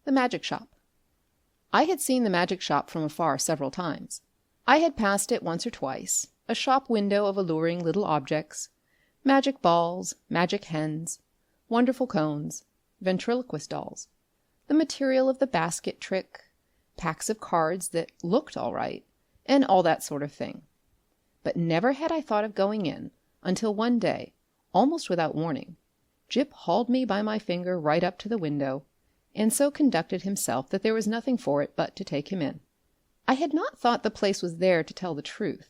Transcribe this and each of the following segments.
The magic shop. I had seen the magic shop from afar several times. I had passed it once or twice, a shop window of alluring little objects, magic balls, magic hens, wonderful cones, ventriloquist dolls, the material of the basket trick, packs of cards that looked all right, and all that sort of thing. But never had I thought of going in until one day, almost without warning, Jip hauled me by my finger right up to the window, and so conducted himself that there was nothing for it but to take him in. I had not thought the place was there, to tell the truth.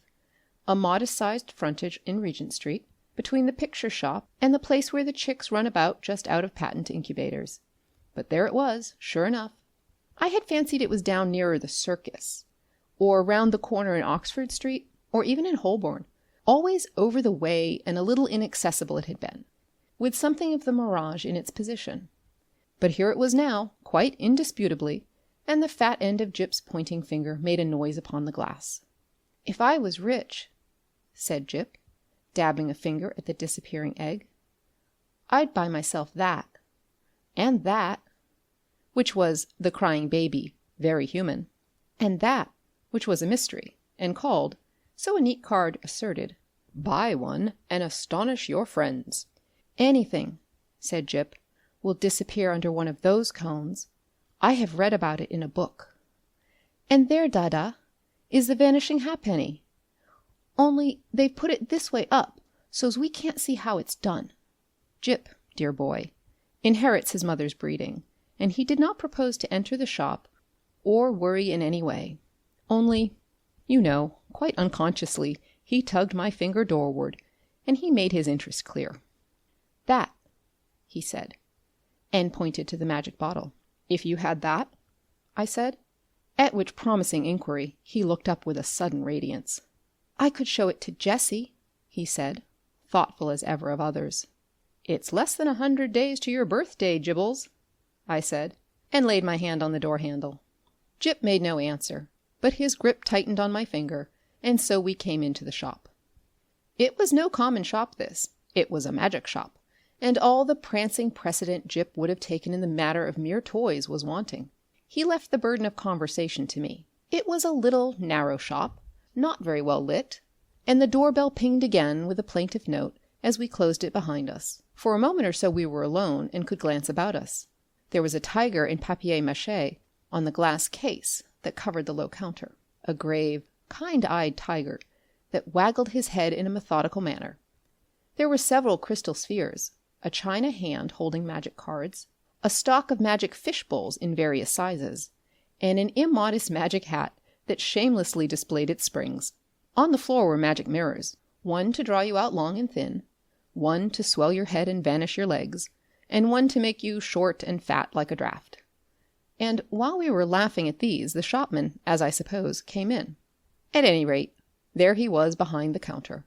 A modest-sized frontage in Regent Street, between the picture shop and the place where the chicks run about just out of patent incubators. But there it was, sure enough. I had fancied it was down nearer the circus, or round the corner in Oxford Street, or even in Holborn. Always over the way and a little inaccessible it had been, with something of the mirage in its position. But here it was now, quite indisputably, and the fat end of Jip's pointing finger made a noise upon the glass. "If I was rich," said Jip, dabbing a finger at the disappearing egg, "I'd buy myself that, and that," which was the crying baby, very human, and that, which was a mystery, and called, so a neat card asserted, "Buy one and astonish your friends." "Anything," said Jip, "will disappear under one of those cones. I have read about it in a book. And there, Dada, is the vanishing halfpenny. Only they've put it this way up, so's we can't see how it's done." Jip, dear boy, inherits his mother's breeding, and he did not propose to enter the shop or worry in any way. Only, you know, quite unconsciously, he tugged my finger doorward, and he made his interest clear. "That," he said, and pointed to the magic bottle. "If you had that?" I said, at which promising inquiry he looked up with a sudden radiance. "I could show it to Jessie," he said, thoughtful as ever of others. "It's less than 100 days to your birthday, Jibbles," I said, and laid my hand on the door handle. Jip made no answer, but his grip tightened on my finger, and so we came into the shop. It was no common shop, this. It was a magic shop, and all the prancing precedent Jip would have taken in the matter of mere toys was wanting. He left the burden of conversation to me. It was a little, narrow shop, not very well lit, and the doorbell pinged again with a plaintive note as we closed it behind us. For a moment or so we were alone and could glance about us. There was a tiger in papier-mâché on the glass case that covered the low counter, a grave, kind-eyed tiger that waggled his head in a methodical manner. There were several crystal spheres, a china hand holding magic cards, a stock of magic fish bowls in various sizes, and an immodest magic hat that shamelessly displayed its springs. On the floor were magic mirrors, one to draw you out long and thin, one to swell your head and vanish your legs, and one to make you short and fat like a draft. And while we were laughing at these, the shopman, as I suppose, came in. At any rate, there he was behind the counter,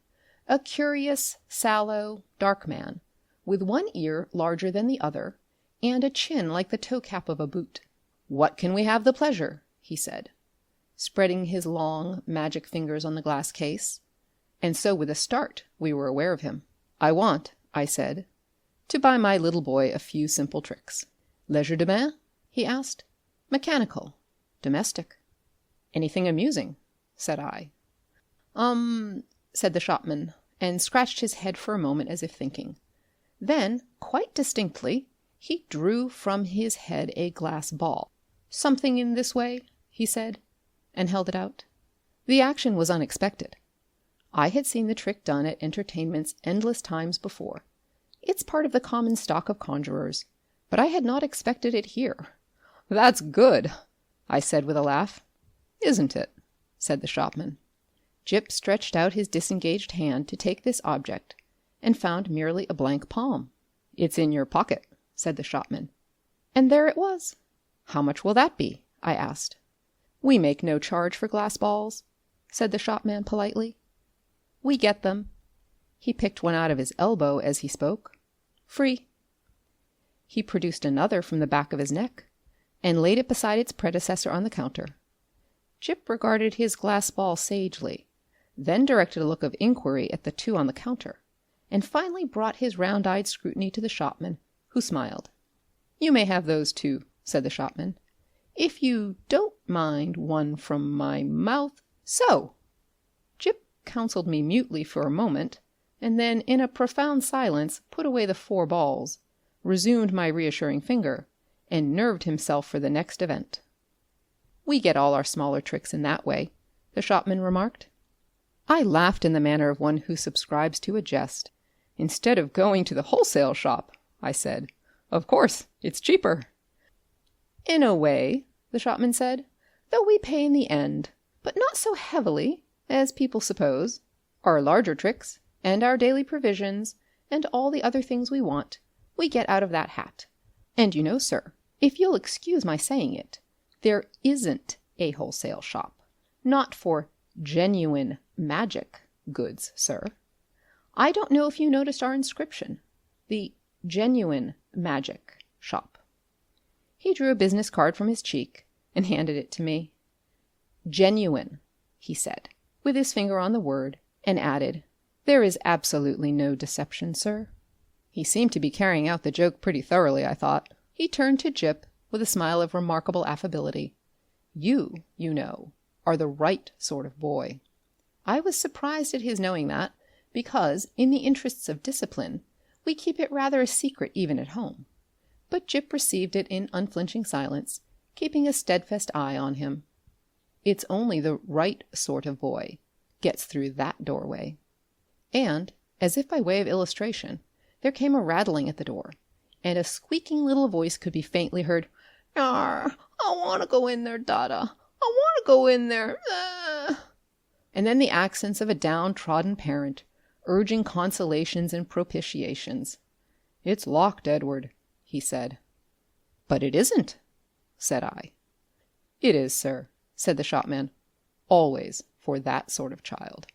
a curious, sallow, dark man, with one ear larger than the other, and a chin like the toe-cap of a boot. "What can we have the pleasure?" he said, spreading his long, magic fingers on the glass case. And so with a start we were aware of him. "I want," I said, "to buy my little boy a few simple tricks." "Legerdemain?" he asked. "Mechanical. Domestic." "Anything amusing?" said I. Said the shopman, and scratched his head for a moment as if thinking. Then, quite distinctly, he drew from his head a glass ball. "Something in this way," he said, and held it out. The action was unexpected. I had seen the trick done at entertainments endless times before. It's part of the common stock of conjurers, but I had not expected it here. "That's good," I said with a laugh. "Isn't it?" said the shopman. Jip stretched out his disengaged hand to take this object, and found merely a blank palm. "It's in your pocket," said the shopman. And there it was. "How much will that be?" I asked. "We make no charge for glass balls," said the shopman politely. "We get them." He picked one out of his elbow as he spoke. "Free." He produced another from the back of his neck, and laid it beside its predecessor on the counter. Jip regarded his glass ball sagely, then directed a look of inquiry at the two on the counter, and finally brought his round-eyed scrutiny to the shopman, who smiled. "You may have those too," said the shopman. "If you don't mind one from my mouth, so!" Jip counselled me mutely for a moment, and then in a profound silence put away the 4 balls, resumed my reassuring finger, and nerved himself for the next event. "We get all our smaller tricks in that way," the shopman remarked. I laughed in the manner of one who subscribes to a jest. "Instead of going to the wholesale shop," I said. "Of course, it's cheaper." "In a way," the shopman said, "though we pay in the end, but not so heavily as people suppose. Our larger tricks, and our daily provisions, and all the other things we want, we get out of that hat. And you know, sir, if you'll excuse my saying it, there isn't a wholesale shop. Not for genuine magic goods, sir. I don't know if you noticed our inscription. The Genuine Magic Shop." He drew a business card from his cheek and handed it to me. "Genuine," he said, with his finger on the word, and added, "There is absolutely no deception, sir." He seemed to be carrying out the joke pretty thoroughly, I thought. He turned to Jip with a smile of remarkable affability. "You know, are the right sort of boy." I was surprised at his knowing that, because, in the interests of discipline, we keep it rather a secret even at home. But Jip received it in unflinching silence, keeping a steadfast eye on him. It's only the right sort of boy gets through that doorway. And, as if by way of illustration, there came a rattling at the door, and a squeaking little voice could be faintly heard. "Yar, I want to go in there, Dada. I want to go in there. And then the accents of a downtrodden parent, urging consolations and propitiations. "It's locked, Edward," he said. "But it isn't," said I. "It is, sir," said the shopman. "Always for that sort of child."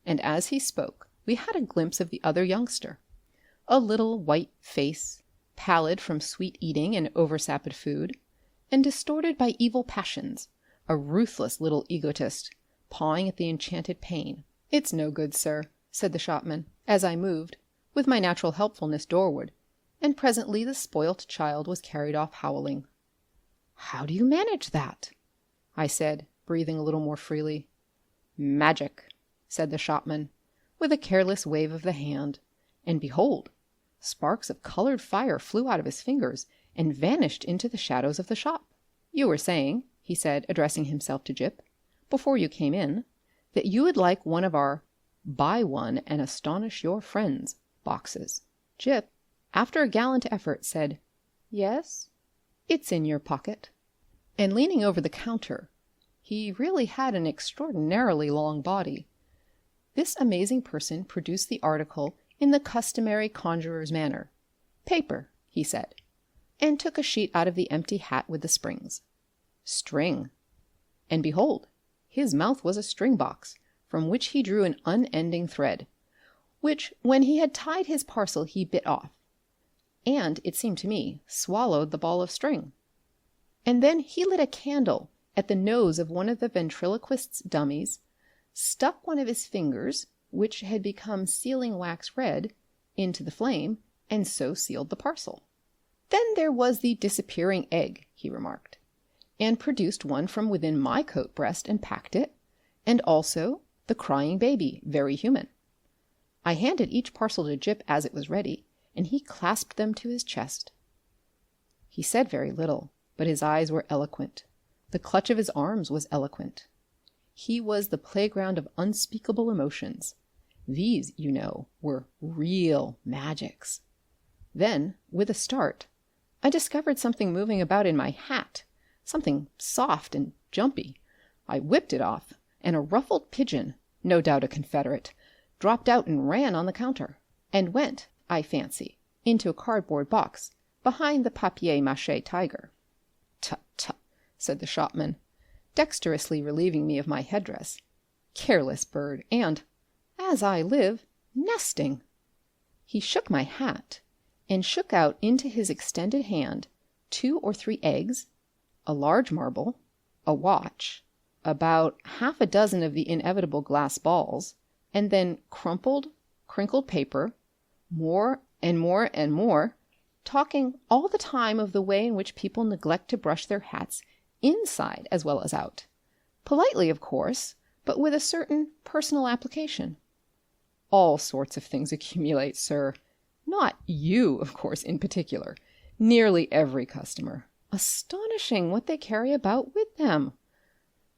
And as he spoke, we had a glimpse of the other youngster. A little white face, pallid from sweet eating and oversapid food, and distorted by evil passions, a ruthless little egotist, pawing at the enchanted pane. "It's no good, sir," said the shopman, as I moved, with my natural helpfulness doorward, and presently the spoilt child was carried off howling. "How do you manage that?" I said, breathing a little more freely. "Magic," said the shopman, with a careless wave of the hand, and behold, sparks of coloured fire flew out of his fingers and vanished into the shadows of the shop. "You were saying," he said, addressing himself to Jip, "before you came in, that you would like one of our 'Buy One and Astonish Your Friends' boxes." Jip, after a gallant effort, said, "Yes, it's in your pocket." And leaning over the counter, he really had an extraordinarily long body. This amazing person produced the article in the customary conjurer's manner. "Paper," he said, and took a sheet out of the empty hat with the springs. "String." And behold, his mouth was a string box, from which he drew an unending thread, which when he had tied his parcel he bit off, and, it seemed to me, swallowed the ball of string. And then he lit a candle at the nose of one of the ventriloquist's dummies, stuck one of his fingers, which had become sealing wax red, into the flame, and so sealed the parcel. "Then there was the disappearing egg," he remarked, and produced one from within my coat breast and packed it, and also the crying baby, very human. I handed each parcel to Jip as it was ready, and he clasped them to his chest. He said very little, but his eyes were eloquent. The clutch of his arms was eloquent. He was the playground of unspeakable emotions. These, you know, were real magics. Then, with a start, I discovered something moving about in my hat, something soft and jumpy. I whipped it off, and a ruffled pigeon, no doubt a confederate, dropped out and ran on the counter, and went, I fancy, into a cardboard box behind the papier-mâché tiger. "Tut, tut," said the shopman, dexterously relieving me of my headdress. "Careless bird, and, as I live, nesting." He shook my hat, and shook out into his extended hand 2 or 3 eggs, a large marble, a watch, about half a dozen of the inevitable glass balls, and then crumpled, crinkled paper, more and more and more, talking all the time of the way in which people neglect to brush their hats inside as well as out. Politely, of course, but with a certain personal application. All sorts of things accumulate, sir. Not you, of course, in particular. Nearly every customer. Astonishing what they carry about with them.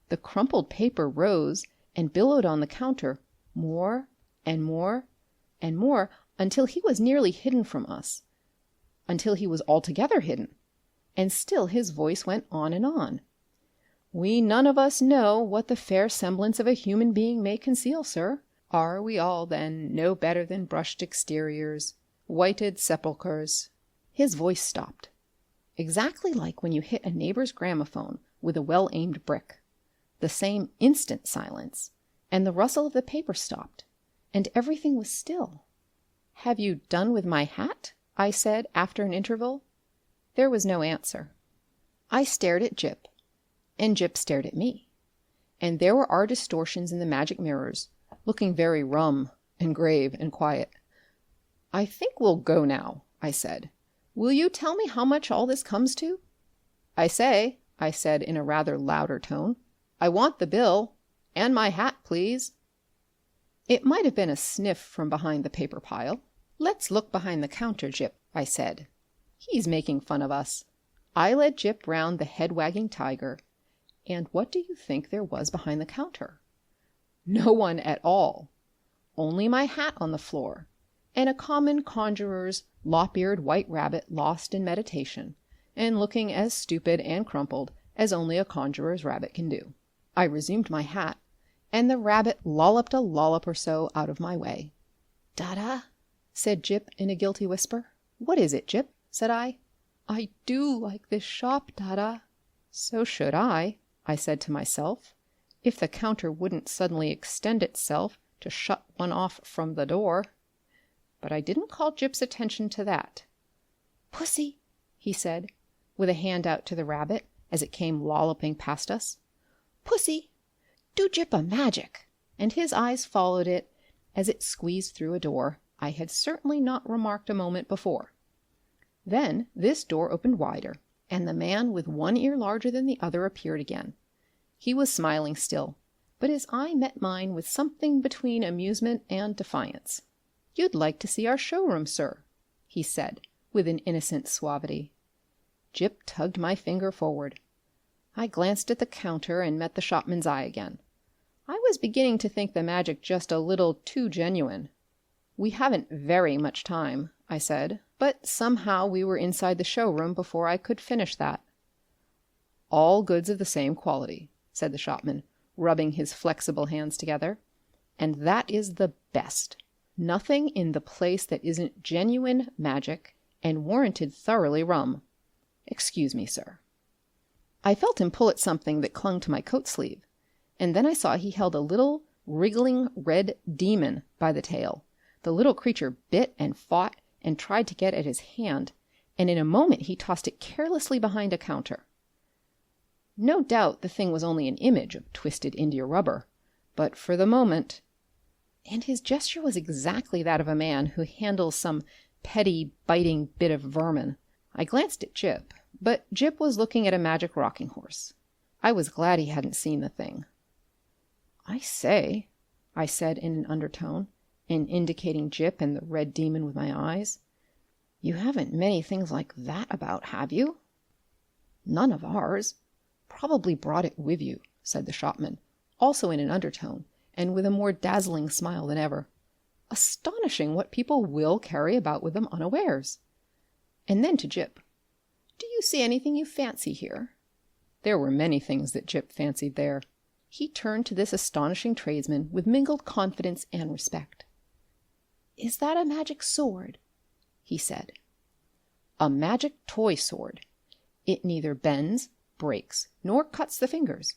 The crumpled paper rose and billowed on the counter more and more and more until he was nearly hidden from us, until he was altogether hidden, and still his voice went on and on. We none of us know what the fair semblance of a human being may conceal, sir. Are we all, then, no better than brushed exteriors, whited sepulchres? His voice stopped, exactly like when you hit a neighbor's gramophone with a well-aimed brick. The same instant silence, and the rustle of the paper stopped, and everything was still. "Have you done with my hat?" I said after an interval. There was no answer. I stared at Jip, and Jip stared at me, and there were our distortions in the magic mirrors, looking very rum and grave and quiet. "I think we'll go now," I said. "Will you tell me how much all this comes to?" "I say," I said in a rather louder tone, "I want the bill. And my hat, please." It might have been a sniff from behind the paper pile. "Let's look behind the counter, Jip," I said. "He's making fun of us." I led Jip round the head-wagging tiger, and what do you think there was behind the counter? No one at all. Only my hat on the floor, and a common conjurer's lop-eared white rabbit lost in meditation, and looking as stupid and crumpled as only a conjurer's rabbit can do. I resumed my hat, and the rabbit lolloped a lollop or so out of my way. "Dada," said Jip in a guilty whisper. "What is it, Jip?" said I. "I do like this shop, Dada." So should I said to myself, if the counter wouldn't suddenly extend itself to shut one off from the door. But I didn't call Jip's attention to that. "Pussy," he said, with a hand out to the rabbit as it came lolloping past us. "Pussy, do Jip a magic." And his eyes followed it as it squeezed through a door I had certainly not remarked a moment before. Then this door opened wider, and the man with one ear larger than the other appeared again. He was smiling still, but his eye met mine with something between amusement and defiance. "You'd like to see our showroom, sir," he said, with an innocent suavity. Jip tugged my finger forward. I glanced at the counter and met the shopman's eye again. I was beginning to think the magic just a little too genuine. "We haven't very much time," I said, but somehow we were inside the showroom before I could finish that. "All goods of the same quality," said the shopman, rubbing his flexible hands together. "And that is the best. Nothing in the place that isn't genuine magic and warranted thoroughly rum. Excuse me, sir." I felt him pull at something that clung to my coat sleeve, and then I saw he held a little wriggling red demon by the tail. The little creature bit and fought and tried to get at his hand, and in a moment he tossed it carelessly behind a counter. No doubt the thing was only an image of twisted india rubber, but for the moment... And his gesture was exactly that of a man who handles some petty, biting bit of vermin. I glanced at Jip, but Jip was looking at a magic rocking horse. I was glad he hadn't seen the thing. "I say," I said in an undertone, and indicating Jip and the red demon with my eyes, "you haven't many things like that about, have you?" "None of ours. Probably brought it with you," said the shopman, also in an undertone, and with a more dazzling smile than ever. "Astonishing what people will carry about with them unawares." And then to Jip, "Do you see anything you fancy here?" There were many things that Jip fancied there. He turned to this astonishing tradesman with mingled confidence and respect. "Is that a magic sword?" he said. "A magic toy sword. It neither bends, breaks, nor cuts the fingers.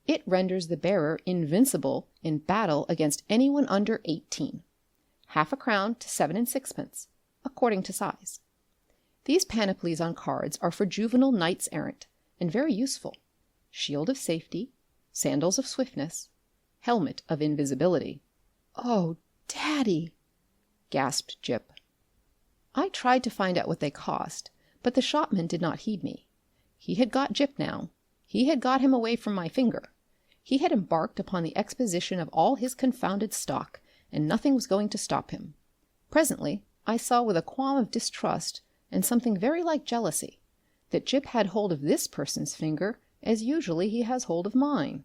It renders the bearer invincible in battle against anyone under 18. Half a crown to 7 6pence, according to size. These panoplies on cards are for juvenile knights errant, and very useful. Shield of safety, sandals of swiftness, helmet of invisibility." "Oh, Daddy!" gasped Jip. I tried to find out what they cost, but the shopman did not heed me. He had got Jip now. He had got him away from my finger. He had embarked upon the exposition of all his confounded stock, and nothing was going to stop him. Presently I saw with a qualm of distrust and something very like jealousy that Jip had hold of this person's finger as usually he has hold of mine.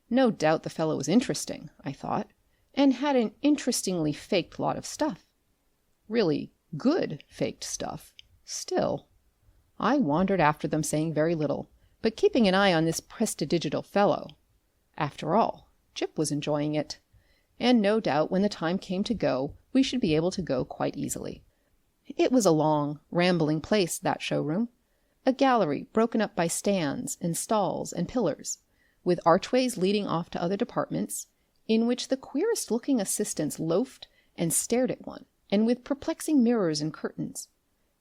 No doubt the fellow was interesting, I thought, and had an interestingly faked lot of stuff. Really good faked stuff. Still, I wandered after them, saying very little, but keeping an eye on this prestidigital fellow. After all, Jip was enjoying it, and no doubt when the time came to go, we should be able to go quite easily. It was a long, rambling place, that showroom, a gallery broken up by stands and stalls and pillars, with archways leading off to other departments, in which the queerest-looking assistants loafed and stared at one, and with perplexing mirrors and curtains.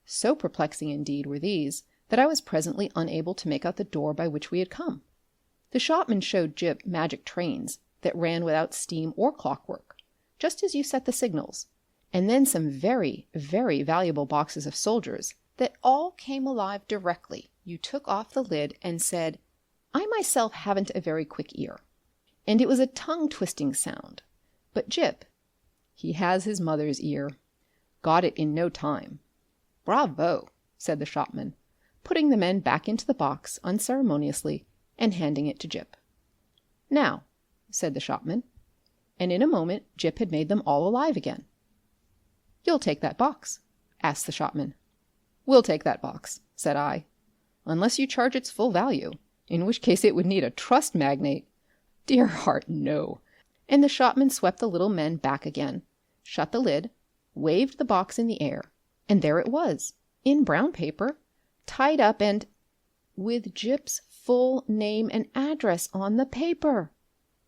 So perplexing indeed were these that I was presently unable to make out the door by which we had come. The shopman showed Jip magic trains that ran without steam or clockwork, just as you set the signals, and then some very, very valuable boxes of soldiers that all came alive directly you took off the lid and said, "I myself haven't a very quick ear." And it was a tongue-twisting sound. But Jip, he has his mother's ear, got it in no time. "Bravo," said the shopman, putting the men back into the box unceremoniously and handing it to Jip. "Now," said the shopman, and in a moment Jip had made them all alive again. "You'll take that box?" asked the shopman. "We'll take that box," said I, "unless you charge its full value, in which case it would need a trust magnate." "Dear heart, no." And the shopman swept the little men back again, shut the lid, waved the box in the air, and there it was, in brown paper, tied up and with Jip's full name and address on the paper.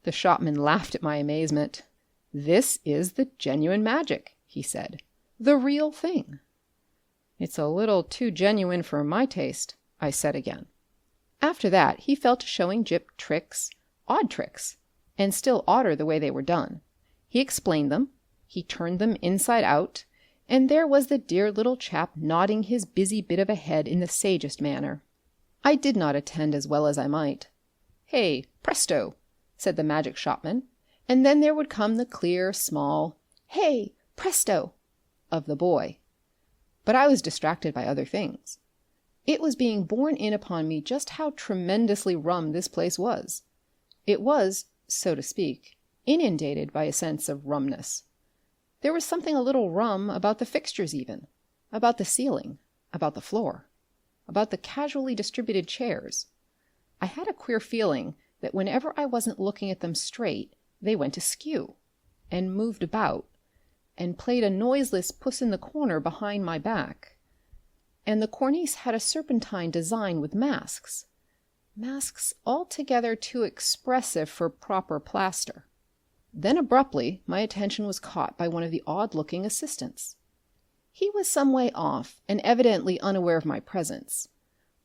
The shopman laughed at my amazement. "This is the genuine magic," he said. "The real thing." "It's a little too genuine for my taste," I said again. After that he fell to showing Jip tricks, odd tricks, and still odder the way they were done. He explained them, he turned them inside out, and there was the dear little chap nodding his busy bit of a head in the sagest manner. I did not attend as well as I might. "Hey, presto!" said the magic shopman, and then there would come the clear, small, "Hey, presto!" of the boy. But I was distracted by other things. It was being borne in upon me just how tremendously rum this place was. It was, so to speak, inundated by a sense of rumness. There was something a little rum about the fixtures even, about the ceiling, about the floor, about the casually distributed chairs. I had a queer feeling that whenever I wasn't looking at them straight, they went askew, and moved about, and played a noiseless puss in the corner behind my back. And the cornice had a serpentine design with masks altogether too expressive for proper plaster. Then abruptly my attention was caught by one of the odd-looking assistants. He was some way off and evidently unaware of my presence.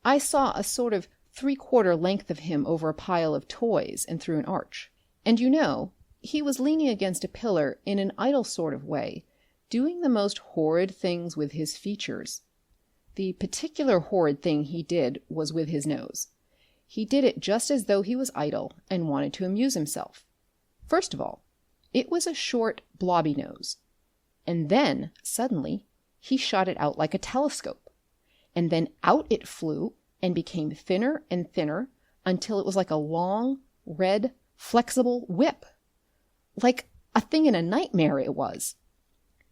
I saw a sort of three-quarter length of him over a pile of toys and through an arch. And he was leaning against a pillar in an idle sort of way, doing the most horrid things with his features. The particular horrid thing he did was with his nose. He did it just as though he was idle and wanted to amuse himself. First of all, it was a short, blobby nose. And then, suddenly, he shot it out like a telescope. And then out it flew and became thinner and thinner until it was like a long, red, flexible whip. Like a thing in a nightmare it was.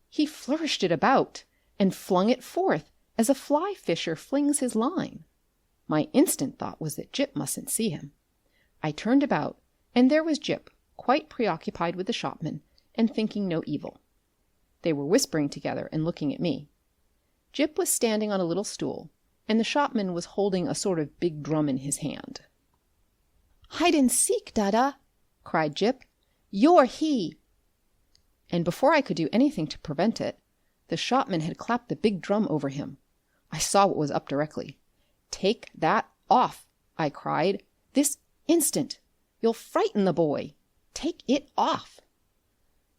He flourished it about and flung it forth as a fly fisher flings his line. My instant thought was that Jip mustn't see him. I turned about, and there was Jip, quite preoccupied with the shopman, and thinking no evil. They were whispering together and looking at me. Jip was standing on a little stool, and the shopman was holding a sort of big drum in his hand. "Hide and seek, Dada!" cried Jip. "You're he!" And before I could do anything to prevent it, the shopman had clapped the big drum over him. I saw what was up directly. "Take that off!" I cried. "This instant! You'll frighten the boy! Take it off!"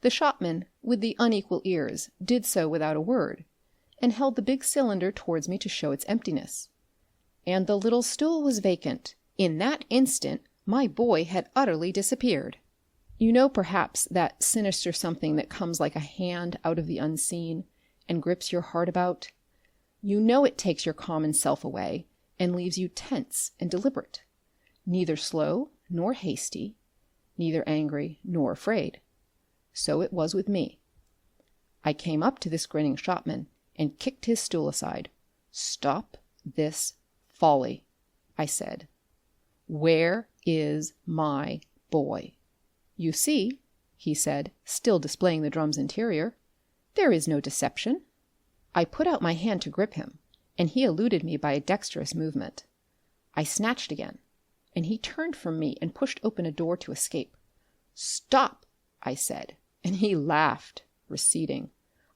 The shopman, with the unequal ears, did so without a word, and held the big cylinder towards me to show its emptiness. And the little stool was vacant. In that instant my boy had utterly disappeared. You know perhaps that sinister something that comes like a hand out of the unseen and grips your heart about? You know it takes your common self away and leaves you tense and deliberate, neither slow nor hasty, neither angry nor afraid. So it was with me. I came up to this grinning shopman and kicked his stool aside. "Stop this folly," I said. "Where is my boy?" "You see," he said, still displaying the drum's interior, "there is no deception." I put out my hand to grip him, and he eluded me by a dexterous movement. I snatched again, and he turned from me and pushed open a door to escape. "Stop," I said, and he laughed, receding.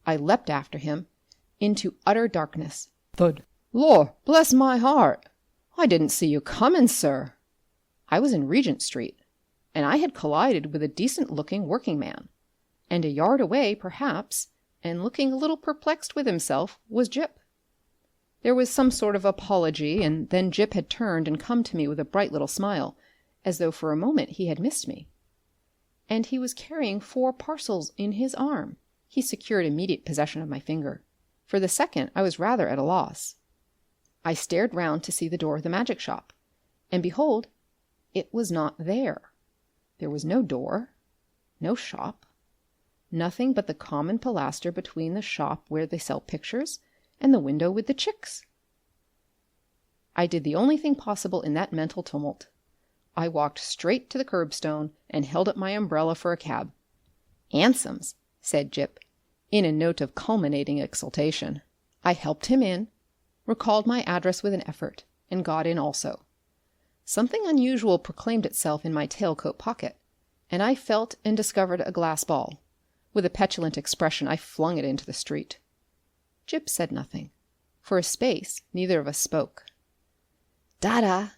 I leapt after him into utter darkness. Thud. "Lor, bless my heart! I didn't see you coming, sir." I was in Regent Street, and I had collided with a decent-looking working man, and a yard away, perhaps, and looking a little perplexed with himself, was Gyp. There was some sort of apology, and then Gyp had turned and come to me with a bright little smile, as though for a moment he had missed me. And he was carrying 4 parcels in his arm. He secured immediate possession of my finger. For the second I was rather at a loss. I stared round to see the door of the magic shop, and behold, it was not there. There was no door, no shop, nothing but the common pilaster between the shop where they sell pictures and the window with the chicks. I did the only thing possible in that mental tumult. I walked straight to the curbstone and held up my umbrella for a cab. "'Ansoms," said Gyp, in a note of culminating exultation. I helped him in, recalled my address with an effort, and got in also. Something unusual proclaimed itself in my tailcoat pocket, and I felt and discovered a glass ball. With a petulant expression I flung it into the street. Gyp said nothing. For a space neither of us spoke. "Dada,"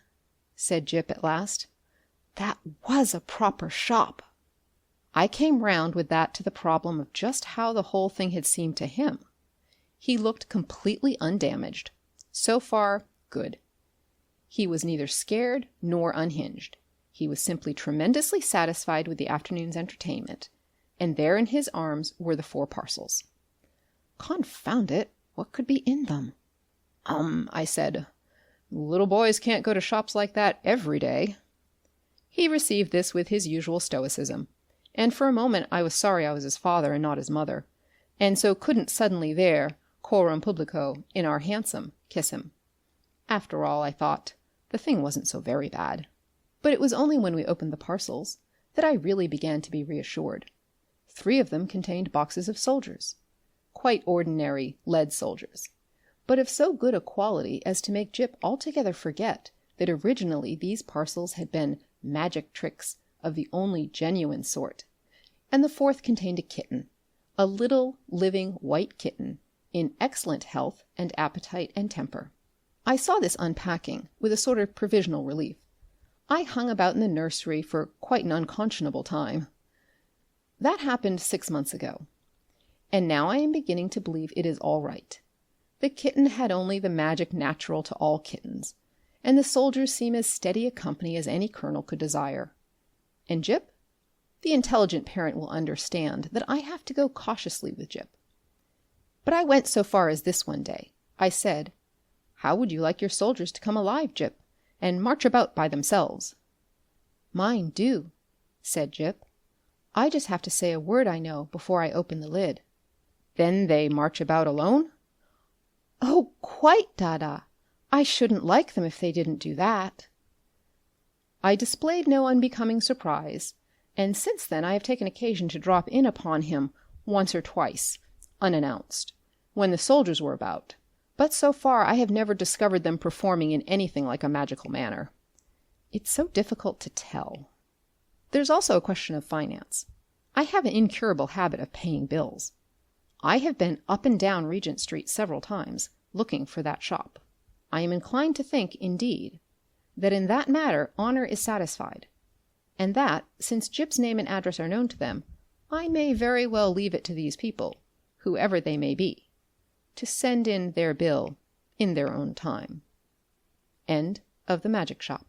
said Gyp at last, "that was a proper shop." I came round with that to the problem of just how the whole thing had seemed to him. He looked completely undamaged. So far, good. He was neither scared nor unhinged. He was simply tremendously satisfied with the afternoon's entertainment, and there in his arms were the 4 parcels. Confound it, what could be in them? I said, "Little boys can't go to shops like that every day." He received this with his usual stoicism, and for a moment I was sorry I was his father and not his mother, and so couldn't suddenly there, coram publico, in our hansom, kiss him. After all, I thought, the thing wasn't so very bad. But it was only when we opened the parcels that I really began to be reassured. 3 of them contained boxes of soldiers. Quite ordinary lead soldiers, but of so good a quality as to make Gyp altogether forget that originally these parcels had been magic tricks of the only genuine sort. And the 4th contained a kitten, a little living white kitten, in excellent health and appetite and temper. I saw this unpacking with a sort of provisional relief. I hung about in the nursery for quite an unconscionable time. That happened 6 months ago. And now I am beginning to believe it is all right. The kitten had only the magic natural to all kittens, and the soldiers seem as steady a company as any colonel could desire. And Gyp? The intelligent parent will understand that I have to go cautiously with Gyp. But I went so far as this one day. I said, "How would you like your soldiers to come alive, Gyp, and march about by themselves?" "Mine do," said Gyp. "I just have to say a word I know before I open the lid." "Then they march about alone?" "Oh, quite, Dada. I shouldn't like them if they didn't do that." I displayed no unbecoming surprise, and since then I have taken occasion to drop in upon him once or twice, unannounced, when the soldiers were about, but so far I have never discovered them performing in anything like a magical manner. It's so difficult to tell. There's also a question of finance. I have an incurable habit of paying bills. I have been up and down Regent Street several times, looking for that shop. I am inclined to think, indeed, that in that matter honour is satisfied, and that, since Gyp's name and address are known to them, I may very well leave it to these people, whoever they may be, to send in their bill in their own time. End of the Magic Shop.